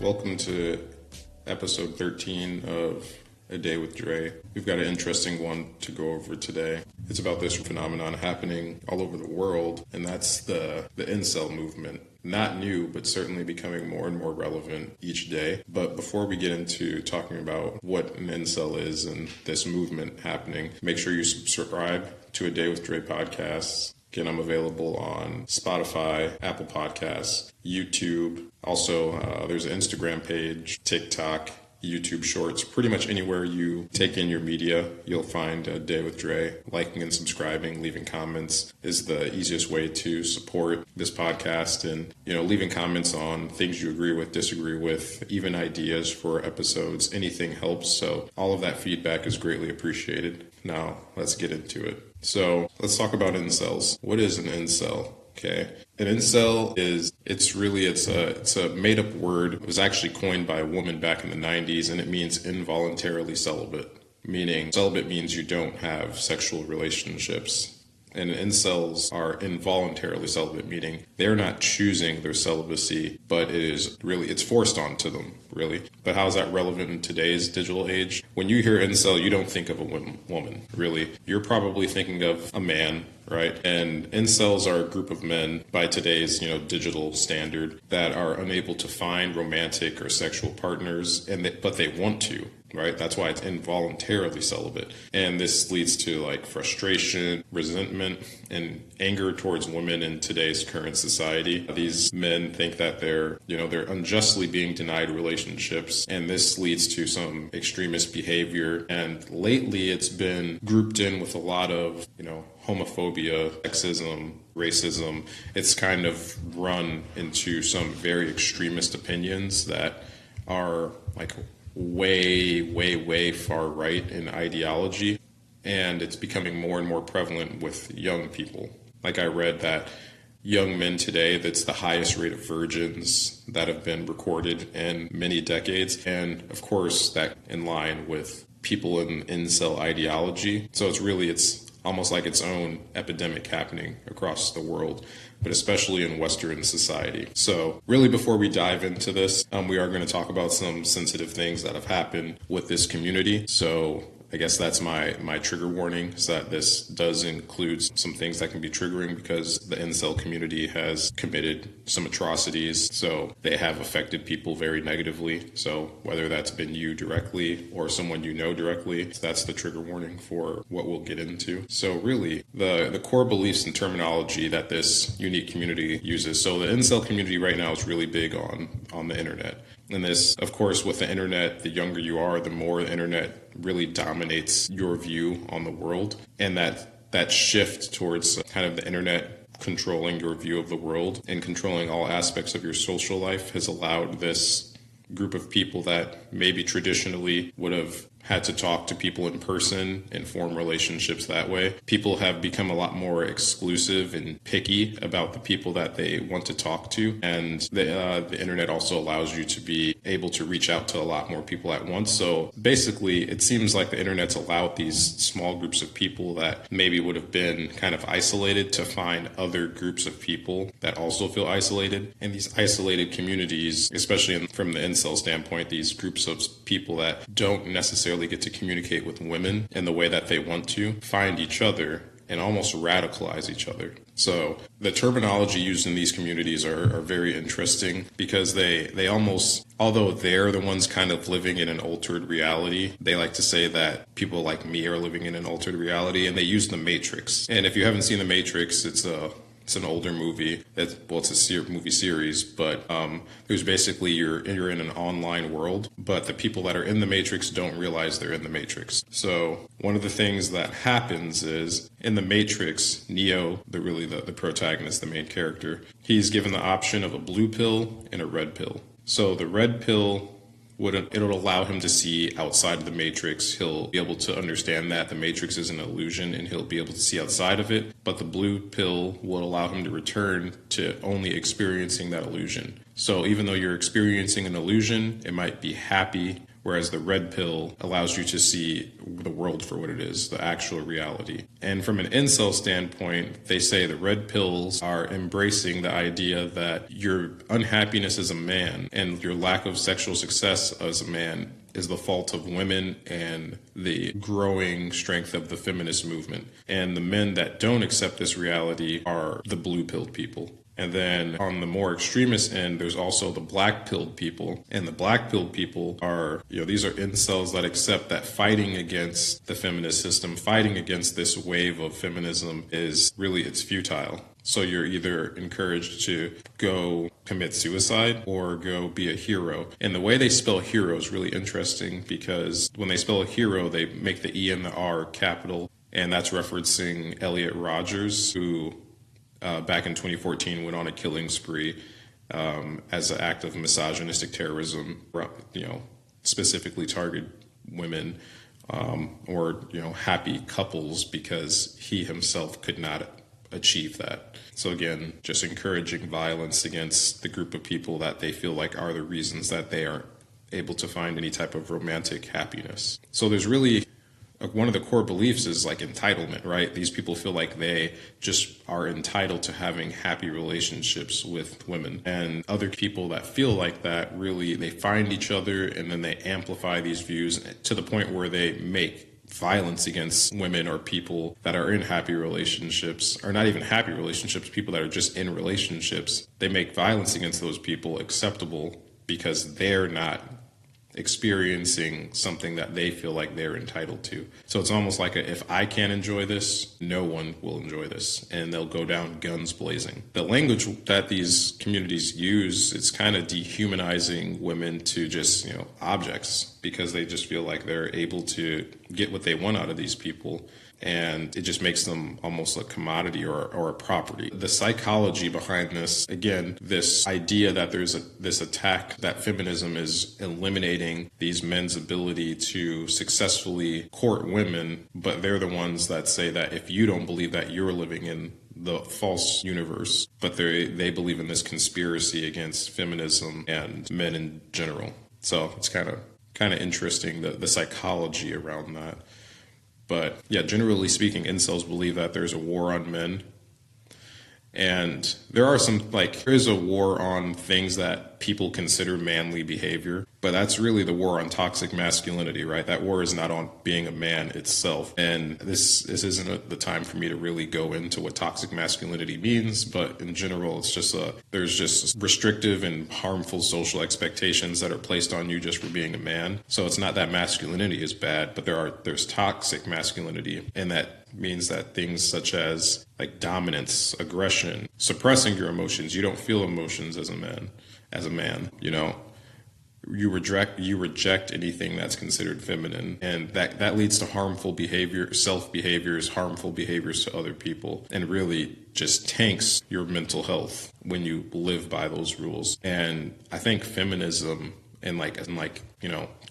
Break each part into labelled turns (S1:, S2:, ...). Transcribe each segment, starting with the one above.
S1: Welcome to episode 13 of A Day with Dre. We've got an interesting one to go over today. It's about this phenomenon happening all over the world, and that's the incel movement. Not new, but certainly becoming more and more relevant each day. But before we get into talking about what an incel is and this movement happening, make sure you subscribe to A Day with Dre podcasts. Again, I'm available on Spotify, Apple Podcasts, YouTube. Also, there's an Instagram page, TikTok, YouTube Shorts. Pretty much anywhere you take in your media, you'll find A Day with Dre. Liking and subscribing, leaving comments is the easiest way to support this podcast. And, leaving comments on things you agree with, disagree with, even ideas for episodes, anything helps. So all of that feedback is greatly appreciated. Now, let's get into it. So let's talk about incels. What is an incel? Okay. An incel it's a made up word. It was actually coined by a woman back in the 90s, and it means involuntarily celibate, meaning celibate means you don't have sexual relationships. And incels are involuntarily celibate, meaning they're not choosing their celibacy, but it's forced onto them, really. But how is that relevant in today's digital age? When you hear incel, you don't think of a woman, really. You're probably thinking of a man, right? And incels are a group of men by today's, digital standard that are unable to find romantic or sexual partners, but they want to. Right? That's why it's involuntarily celibate. And this leads to frustration, resentment, and anger towards women in today's current society. These men think that they're unjustly being denied relationships, and this leads to some extremist behavior. And lately it's been grouped in with a lot of, homophobia, sexism, racism. It's kind of run into some very extremist opinions that are way far right in ideology, and it's becoming more and more prevalent with young people. I read that young men today, that's the highest rate of virgins that have been recorded in many decades, and of course that in line with people in incel ideology. So it's almost like its own epidemic happening across the world, but especially in Western society. So really, before we dive into this, we are going to talk about some sensitive things that have happened with this community. So I guess that's my trigger warning, is that this does include some things that can be triggering because the incel community has committed some atrocities. So they have affected people very negatively. So whether that's been you directly or someone you know directly, that's the trigger warning for what we'll get into. So really, the core beliefs and terminology that this unique community uses. So the incel community right now is really big on the internet. And this, of course, with the internet, the younger you are, the more the internet really dominates your view on the world. And that shift towards kind of the internet controlling your view of the world and controlling all aspects of your social life has allowed this group of people that maybe traditionally would have had to talk to people in person and form relationships that way. People have become a lot more exclusive and picky about the people that they want to talk to. And the internet also allows you to be able to reach out to a lot more people at once. So basically, it seems like the internet's allowed these small groups of people that maybe would have been kind of isolated to find other groups of people that also feel isolated. And these isolated communities, especially from the incel standpoint, these groups of people that don't necessarily get to communicate with women in the way that they want to, find each other and almost radicalize each other. So the terminology used in these communities are very interesting because they almost, although they're the ones kind of living in an altered reality, they like to say that people like me are living in an altered reality, and they use the Matrix. And if you haven't seen the Matrix, it's an older movie. It's a movie series, but there's basically you're in an online world, but the people that are in the Matrix don't realize they're in the Matrix. So one of the things that happens is in the Matrix, Neo, the protagonist, the main character, he's given the option of a blue pill and a red pill. So the red pill it'll allow him to see outside of the Matrix. He'll be able to understand that the Matrix is an illusion and he'll be able to see outside of it. But the blue pill will allow him to return to only experiencing that illusion. So even though you're experiencing an illusion, it might be happy whereas the red pill allows you to see the world for what it is, the actual reality. And from an incel standpoint, they say the red pills are embracing the idea that your unhappiness as a man and your lack of sexual success as a man is the fault of women and the growing strength of the feminist movement. And the men that don't accept this reality are the blue-pilled people. And then on the more extremist end, there's also the black-pilled people. And the black-pilled people are, these are incels that accept that fighting against the feminist system, fighting against this wave of feminism it's futile. So you're either encouraged to go commit suicide or go be a hero. And the way they spell hero is really interesting because when they spell a hero, they make the E and the R capital. And that's referencing Elliot Rodgers, who back in 2014 went on a killing spree as an act of misogynistic terrorism, specifically target women or happy couples because he himself could not achieve that. So again, just encouraging violence against the group of people that they feel like are the reasons that they aren't able to find any type of romantic happiness. So there's really one of the core beliefs is like entitlement, right? These people feel like they just are entitled to having happy relationships with women. And other people that feel like that really, they find each other and then they amplify these views to the point where they make violence against women or people that are in happy relationships, or not even happy relationships, people that are just in relationships. They make violence against those people acceptable because they're not experiencing something that they feel like they're entitled to. So it's almost like if I can't enjoy this, no one will enjoy this, and they'll go down guns blazing. The language that these communities use, it's kind of dehumanizing women to just, objects, because they just feel like they're able to get what they want out of these people. And it just makes them almost a commodity or a property. The psychology behind this, again, this idea that there's this attack that feminism is eliminating these men's ability to successfully court women, but they're the ones that say that if you don't believe that, you're living in the false universe. But they believe in this conspiracy against feminism and men in general. So it's kind of interesting, the psychology around that. But yeah, generally speaking, incels believe that there's a war on men. And there are there is a war on things that people consider manly behavior, but that's really the war on toxic masculinity, right? That war is not on being a man itself. And this isn't the time for me to really go into what toxic masculinity means, but in general, it's just there's just restrictive and harmful social expectations that are placed on you just for being a man. So it's not that masculinity is bad, but there's toxic masculinity, and that means that things such as like dominance, aggression, suppressing your emotions. You don't feel emotions as a man. You reject anything that's considered feminine, and that leads to harmful behavior, self-behaviors, harmful behaviors to other people, and really just tanks your mental health when you live by those rules. And I think feminism and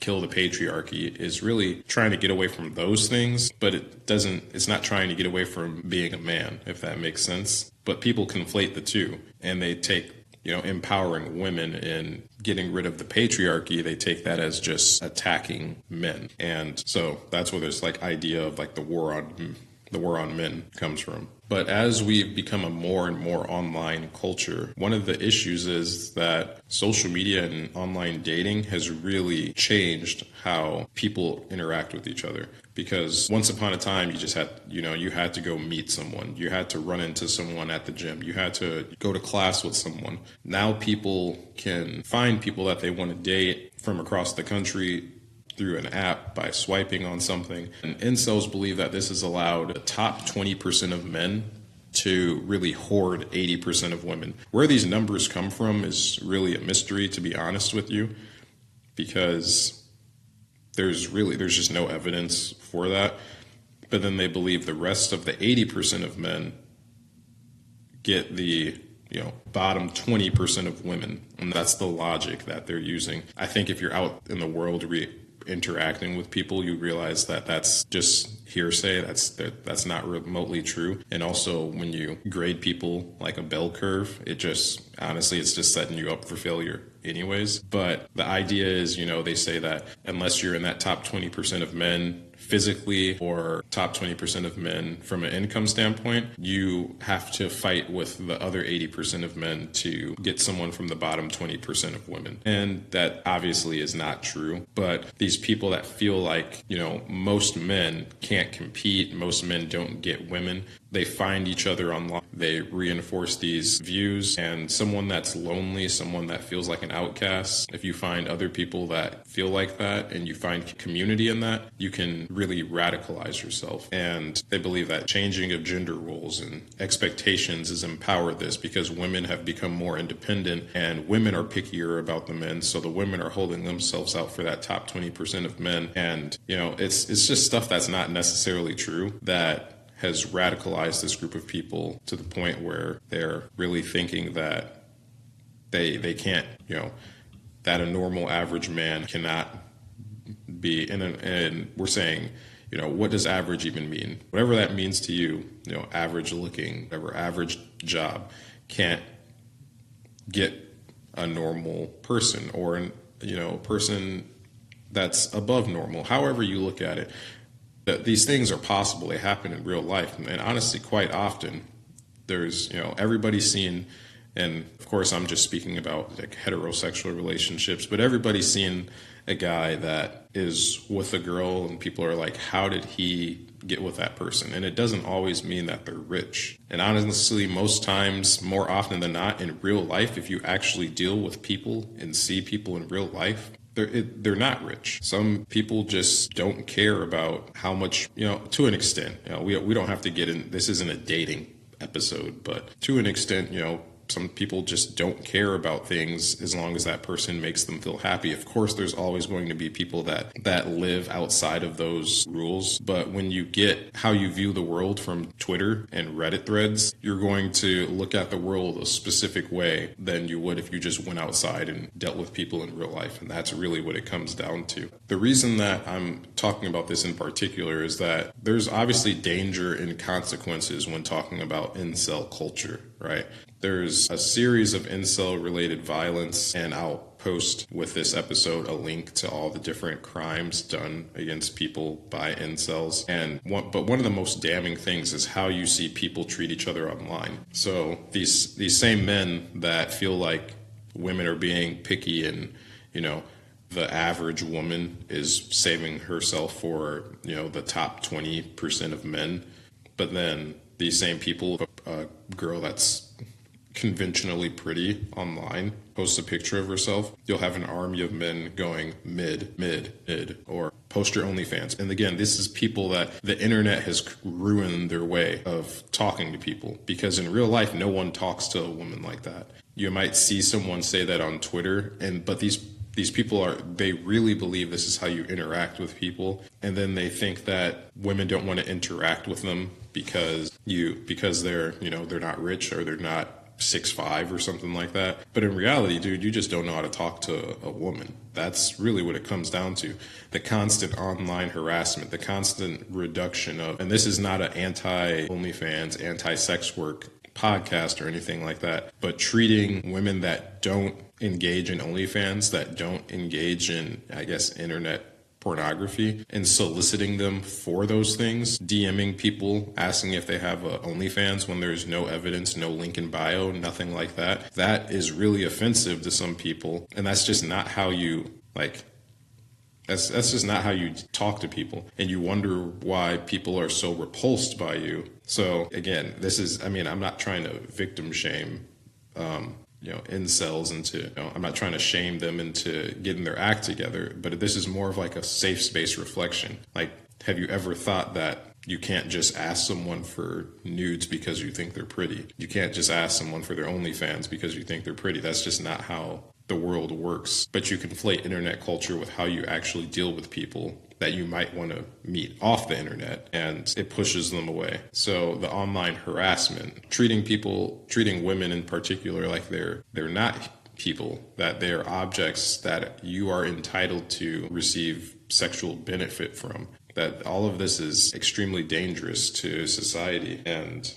S1: kill the patriarchy is really trying to get away from those things, but it's not trying to get away from being a man, if that makes sense. But people conflate the two, and they take, empowering women and getting rid of the patriarchy, they take that as just attacking men. And so that's where this idea of the war on men comes from. But as we've become a more and more online culture, one of the issues is that social media and online dating has really changed how people interact with each other. Because once upon a time, you had to go meet someone. You had to run into someone at the gym. You had to go to class with someone. Now people can find people that they want to date from across the country through an app by swiping on something. And incels believe that this has allowed the top 20% of men to really hoard 80% of women. Where these numbers come from is really a mystery, to be honest with you, because there's just no evidence for that. But then they believe the rest of the 80% of men get the bottom 20% of women. And that's the logic that they're using. I think if you're out in the world interacting with people, you realize that that's just hearsay. That's not remotely true. And also, when you grade people like a bell curve, it's just setting you up for failure anyways. But the idea is, they say that unless you're in that top 20% of men physically or top 20% of men from an income standpoint, you have to fight with the other 80% of men to get someone from the bottom 20% of women. And that obviously is not true. But these people that feel like, most men can't compete, most men don't get women, they find each other online. They reinforce these views, and someone that's lonely, someone that feels like an outcast, if you find other people that feel like that and you find community in that, you can really radicalize yourself. And they believe that changing of gender roles and expectations has empowered this because women have become more independent and women are pickier about the men. So the women are holding themselves out for that top 20% of men. And, it's just stuff that's not necessarily true that has radicalized this group of people to the point where they're really thinking that they can't, that a normal average man cannot be, and we're saying, what does average even mean? Whatever that means to you, average looking, whatever average job can't get a normal person or, a person that's above normal, however you look at it. That these things are possible. They happen in real life. And honestly, quite often, there's, everybody's seen, and of course, I'm just speaking about like heterosexual relationships, but everybody's seen a guy that is with a girl and people are like, how did he get with that person? And it doesn't always mean that they're rich. And honestly, most times, more often than not, in real life, if you actually deal with people and see people in real life, they're not rich. Some people just don't care about how much, to an extent. We don't have to get in. This isn't a dating episode, but to an extent, some people just don't care about things as long as that person makes them feel happy. Of course, there's always going to be people that live outside of those rules. But when you get how you view the world from Twitter and Reddit threads, you're going to look at the world a specific way than you would if you just went outside and dealt with people in real life. And that's really what it comes down to. The reason that I'm talking about this in particular is that there's obviously danger and consequences when talking about incel culture, right? There's a series of incel-related violence, and I'll post with this episode a link to all the different crimes done against people by incels. But one of the most damning things is how you see people treat each other online. So these same men that feel like women are being picky and, the average woman is saving herself for, the top 20% of men. But then these same people, a girl that's conventionally pretty online posts a picture of herself, you'll have an army of men going mid, or post your OnlyFans. And again, this is people that the internet has ruined their way of talking to people, because in real life, no one talks to a woman like that. You might see someone say that on Twitter, but these people they really believe this is how you interact with people. And then they think that women don't want to interact with them because they're, they're not rich or they're not 6'5" or something like that. But in reality, dude, you just don't know how to talk to a woman. That's really what it comes down to. The constant online harassment, the constant reduction of, and this is not an anti-OnlyFans, anti-sex work podcast or anything like that, but treating women that don't engage in OnlyFans, that don't engage in, I guess, internet pornography, and soliciting them for those things, DMing people, asking if they have a OnlyFans when there's no evidence, no link in bio, nothing like that. That is really offensive to some people, and that's just not how you, that's just not how you talk to people, and you wonder why people are so repulsed by you. So again, I'm not trying to victim shame incels into, I'm not trying to shame them into getting their act together, but this is more of like a safe space reflection. Like, have you ever thought that you can't just ask someone for nudes because you think they're pretty? You can't just ask someone for their OnlyFans because you think they're pretty. That's just not how the world works. But you conflate internet culture with how you actually deal with people that you might want to meet off the internet, and it pushes them away. So the online harassment, treating women in particular like they're not people, that they're objects that you are entitled to receive sexual benefit from, that all of this is extremely dangerous to society. And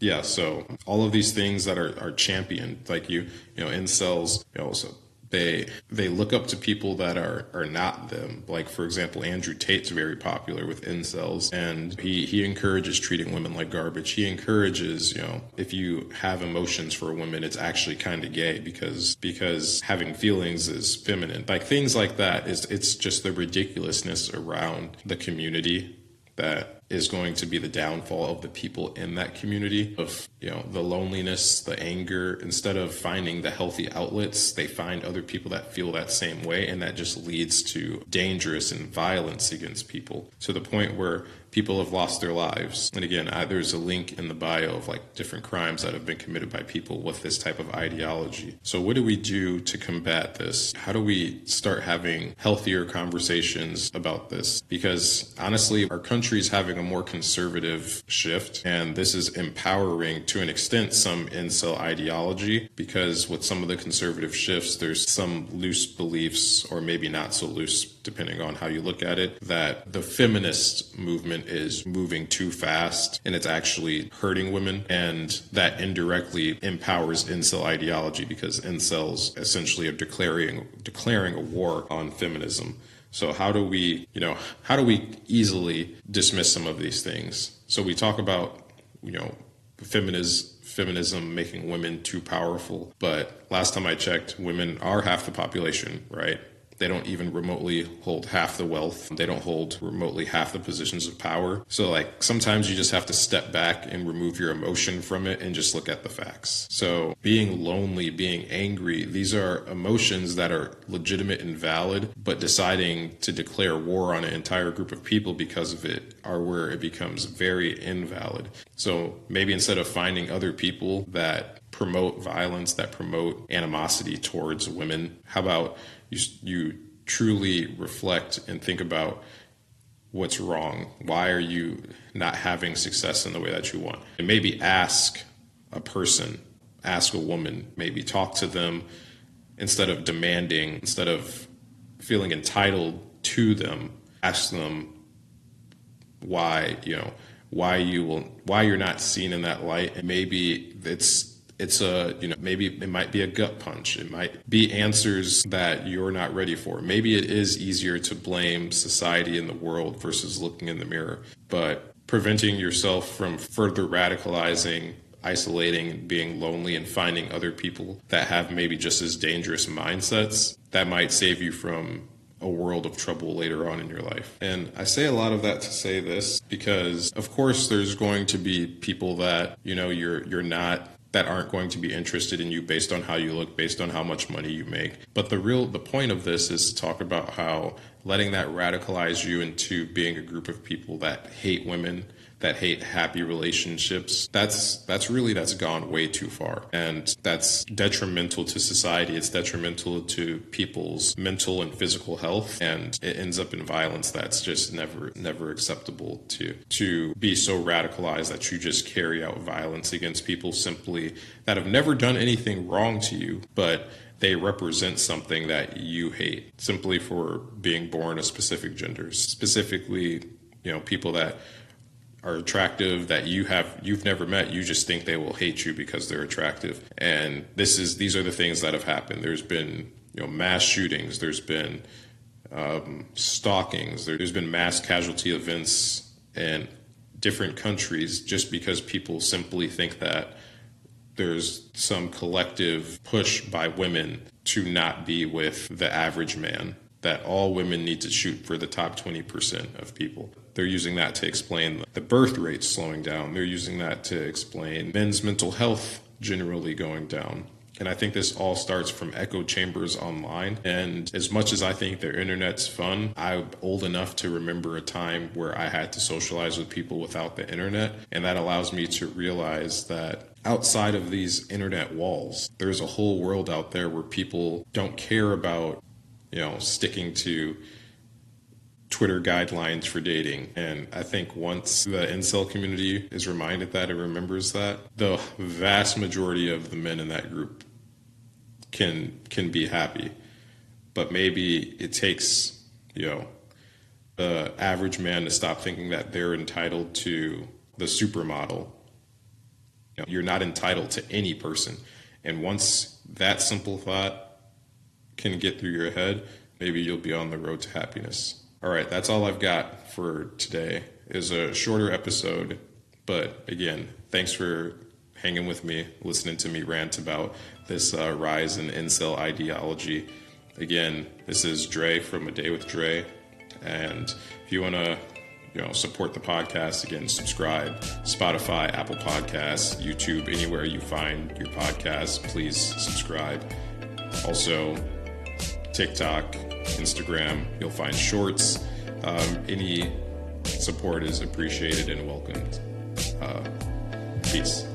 S1: Yeah, so all of these things that are championed, like incels, so they look up to people that are not them. Like, for example, Andrew Tate's very popular with incels, and he encourages treating women like garbage. He encourages, if you have emotions for a woman, it's actually kind of gay because having feelings is feminine. Like, things like that it's just the ridiculousness around the community that is going to be the downfall of the people in that community, of the loneliness, the anger. Instead of finding the healthy outlets, they find other people that feel that same way, and that just leads to dangerous and violence against people, to the point where people have lost their lives. And again, there's a link in the bio of like different crimes that have been committed by people with this type of ideology. So what do we do to combat this? How do we start having healthier conversations about this? Because honestly, our country is having a more conservative shift, and this is empowering to an extent some incel ideology, because with some of the conservative shifts, there's some loose beliefs, or maybe not so loose, depending on how you look at it, that the feminist movement is moving too fast and it's actually hurting women, and that indirectly empowers incel ideology, because incels essentially are declaring a war on feminism. So how do we easily dismiss some of these things? So we talk about, feminism making women too powerful, but last time I checked, women are half the population, right? They don't even remotely hold half the wealth. They don't hold remotely half the positions of power. So like, sometimes you just have to step back and remove your emotion from it and just look at the facts. So being lonely, being angry, these are emotions that are legitimate and valid, but deciding to declare war on an entire group of people because of it are where it becomes very invalid. So maybe instead of finding other people that promote violence, that promote animosity towards women, how about you truly reflect and think about what's wrong? Why are you not having success in the way that you want? And maybe ask a person, ask a woman, maybe talk to them instead of demanding, instead of feeling entitled to them. Ask them why you're not seen in that light. And maybe maybe it might be a gut punch. It might be answers that you're not ready for. Maybe it is easier to blame society and the world versus looking in the mirror. But preventing yourself from further radicalizing, isolating, being lonely, and finding other people that have maybe just as dangerous mindsets, that might save you from a world of trouble later on in your life. And I say a lot of that to say this, because of course there's going to be people that, you're not, that aren't going to be interested in you based on how you look, based on how much money you make. But the point of this is to talk about how letting that radicalize you into being a group of people that hate women, that hate happy relationships, that's gone way too far. And that's detrimental to society. It's detrimental to people's mental and physical health. And it ends up in violence that's just never acceptable, to be so radicalized that you just carry out violence against people simply that have never done anything wrong to you, but they represent something that you hate simply for being born a specific gender, specifically, people that are attractive that you've never met. You just think they will hate you because they're attractive. And these are the things that have happened. There's been mass shootings, there's been stalkings, there's been mass casualty events in different countries, just because people simply think that there's some collective push by women to not be with the average man, that all women need to shoot for the top 20% of people. They're using that to explain the birth rate slowing down. They're using that to explain men's mental health generally going down. And I think this all starts from echo chambers online. And as much as I think the internet's fun, I'm old enough to remember a time where I had to socialize with people without the internet. And that allows me to realize that outside of these internet walls, there's a whole world out there where people don't care about, sticking to Twitter guidelines for dating. And I think once the incel community is reminded that, it remembers that, the vast majority of the men in that group can be happy. But maybe it takes, the average man to stop thinking that they're entitled to the supermodel You're not entitled to any person. And once that simple thought can get through your head, maybe you'll be on the road to happiness. All right, that's all I've got for today. It's a shorter episode, but again, thanks for hanging with me, listening to me rant about this rise in incel ideology. Again, this is Dre from A Day with Dre, and if you want to support the podcast, again, subscribe. Spotify, Apple Podcasts, YouTube, anywhere you find your podcasts, please subscribe. Also, TikTok, Instagram, you'll find shorts. Any support is appreciated and welcomed. Peace.